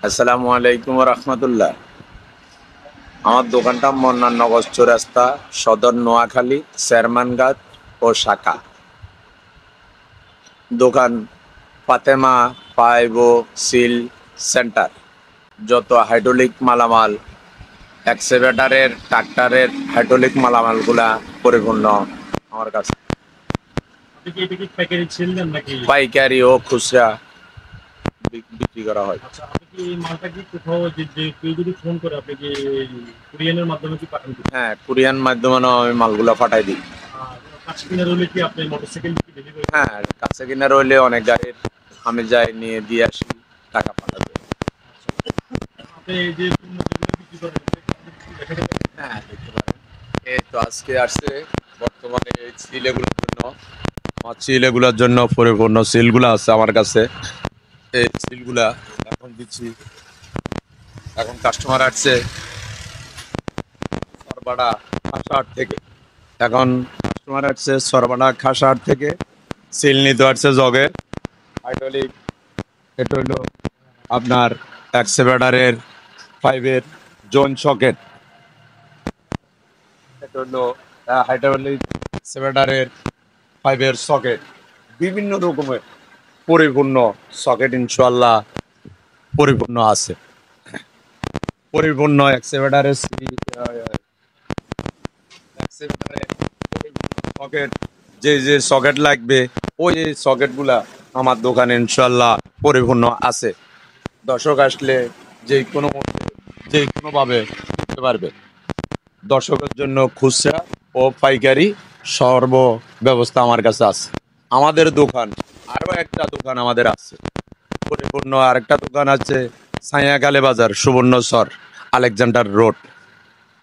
আসসালামু আলাইকুম রহমতুল্লাহ। আমার দোকানটা মন্নাননগর চৌরাস্তা, সদর নোয়াখালী, চেয়ারম্যানঘাট ও শাখা। দোকান ফাতেমা পাইপ ও সিল সেন্টার। যত হাইড্রোলিক মালামাল, এক্সকাভেটরের, ট্রাক্টরের হাইড্রোলিক মালামালগুলা পরিপূর্ণ আমার কাছে। আপনি কি এটা কি পাইকারি সেল দেন নাকি? পাইকারি ও খুচরা বিক্রি করা হয়। আচ্ছা, আপনি কি এই মালটা কি কোথাও যে কেউ যদি ফোন করে আপনি কি কুরিয়ারের মাধ্যমে কি পাঠান দিবেন? হ্যাঁ, কুরিয়ান মাধ্যমে আমি মালগুলা পাঠাই দিই। আর কাজ কিনার হলে কি আপনি মোটরসাইকেল কি ডেলিভারি? হ্যাঁ, কাছে কিনা রইলে অনেক গাড়ির আমি যাই নিয়ে দিয়ে আসি, টাকা পাঠাতে। আপনি এই যে পণ্য যেগুলো বিক্রি করেন এটা কি আমাদের একটু দেখাতে পারেন? হ্যাঁ, দেখতে পারেন। এই তো আজকে আসছে বর্তমানে এই সিলেগুলোর জন্য, আমার সিলেগুলোর জন্য পরিপূর্ণ সিলগুলো আছে আমার কাছে। এই সিলগুলা এখন দিচ্ছি। এখন কাস্টমার আসছে সরবাড়া খাসাহাট থেকে। এখন কাস্টমার আসছে সরবাড়া খাসাহাট থেকে, সিল নিতে আসছে জগের হাইড্রোলিক। এটা হইলো আপনার এক্সকাভেটরের পাইপের জোন সকেট। এটা হলো হাইড্রোলিক এক্সকাভেটরের পাইপের সকেট। বিভিন্ন রকমের পরিপূর্ণ সকেট ইনশাআল্লাহ পরিপূর্ণ আছে। পরিপূর্ণ এক্সকাভেটরের সকেট, যে যে সকেট লাগবে ওই সকেটগুলা আমার দোকানে ইনশাআল্লাহ পরিপূর্ণ আছে। দর্শক আসলে যে কোনোভাবে নিতে পারবে। দর্শকের জন্য খুচরা ও পাইকারি সর্ব ব্যবস্থা আমার কাছে আছে। আমাদের দোকান আরো একটা দোকান আমাদের আছে পরিপূর্ণ, আরেকটা দোকান আছে ছায়াকালে বাজার, সুবর্ণচর, আলেকজান্ডার রোড।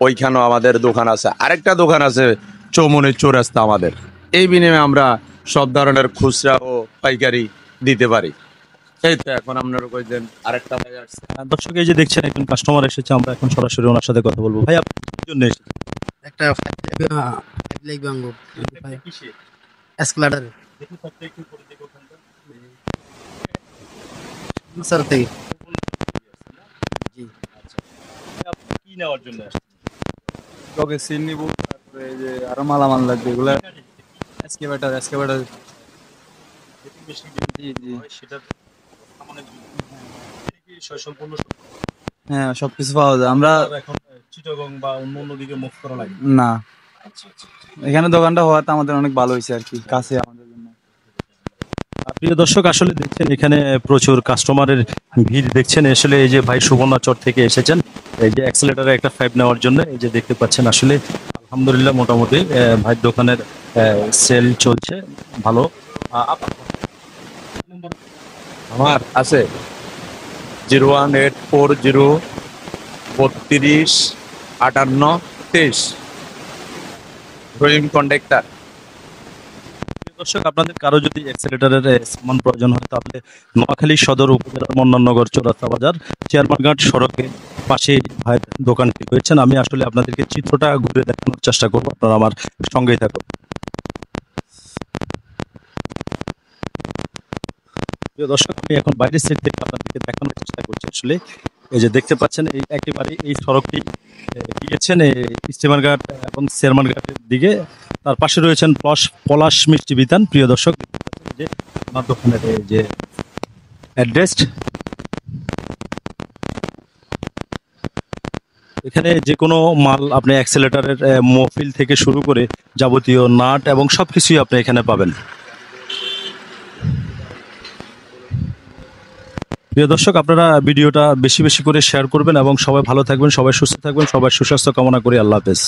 ওইখানেও আমাদের দোকান আছে। আরেকটা দোকান আছে চৌমুনি চৌরাস্তা আমাদের। এই বিনিময়ে আমরা সব ধরনের খুচরা ও পাইকারি দিতে পারি। এই তো এখন আপনারা কইছেন আরেকটা ভাই আসছে। দর্শক এই যে দেখছেন একজন কাস্টমার এসেছে, আমরা এখন সরাসরি ওনার সাথে কথা বলবো। ভাই আপনি কি জন্য এসেছেন? একটা ফাইভ লাইক ভাঙবো কিসে? এসকেলেটার দেখি সবটা একটু করে দেখো ওখানটা। স্যার থেকে জি ভাই, আপনি কি নেওয়ার জন্য আসছেন? লগে সিল নিব, তারপরে এই যে আরো মালামাল লাগবে এগুলা। এসকেভেটর যেটি বেশি জি জি। হয় সেটা সামানের জন্য। এটা কি সম্পূর্ণ হ্যাঁ, সবকিছু পাওয়া যায়। আমরা এখন চিটাগং বা অন্য অন্য দিকে মুভ করা লাগে? না, আচ্ছা আচ্ছা। এখানে দোকানটা হওয়াতে আমাদের অনেক ভালো হয়েছে আর কি, কাছে আমাদের জন্য। প্রিয় দর্শক আসলে দেখছেন এখানে প্রচুর কাস্টমারের ভিড় দেখছেন। আসলে এই যে ভাই সুবর্ণচর থেকে এসেছেন এই যে অ্যাক্সেলেটারে একটা ফাইভ নেওয়ার জন্য। এই যে দেখতে পাচ্ছেন আসলে আলহামদুলিল্লাহ মোটামুটি ভাইয়ের দোকানের সেল চলছে ভালো। আমার আছে 01840325823 রহিম কন্ডাক্টর। প্রিয় দর্শক আপনাদের কারো যদি অ্যাক্সেলেটারের সামান প্রয়োজন হয় তাহলে নোয়াখালী সদর উপজেলার মন্নাননগর চৌরাস্তা বাজার চেয়ারম্যানঘাট সড়কে পাশে ভাইয়ের দোকানটি রয়েছেন। আমি আসলে আপনাদেরকে চিত্রটা ঘুরে দেখানোর চেষ্টা করবো, আপনারা আমার সঙ্গেই থাকুন। প্রিয় দর্শক আমি এখন বাইরের সাইড থেকে আপনাদেরকে দেখানোর চেষ্টা করছি। আসলে এই যে দেখতে পাচ্ছেন এই একেবারে এই সড়কটি গিয়েছেন ইস্তেমারঘাট এবং শেরমানঘাটের দিকে। তার পাশে রয়েছেন পলাশ মিষ্টি বিতান। প্রিয় দর্শক দেখতে পাচ্ছেন এই যে আমার দোকানের এই যে অ্যাড্রেস, এখানে যে কোনো মাল আপনি অ্যাক্সেলেটারের মফিল থেকে শুরু করে যাবতীয় নাট এবং সবকিছুই আপনি এখানে পাবেন। প্রিয় দর্শক আপনারা ভিডিওটা বেশি বেশি করে শেয়ার করবেন এবং সবাই ভালো থাকবেন, সবাই সুস্থ থাকবেন, সবাই সুস্বাস্থ্য কামনা করি। আল্লাহ হাফেজ।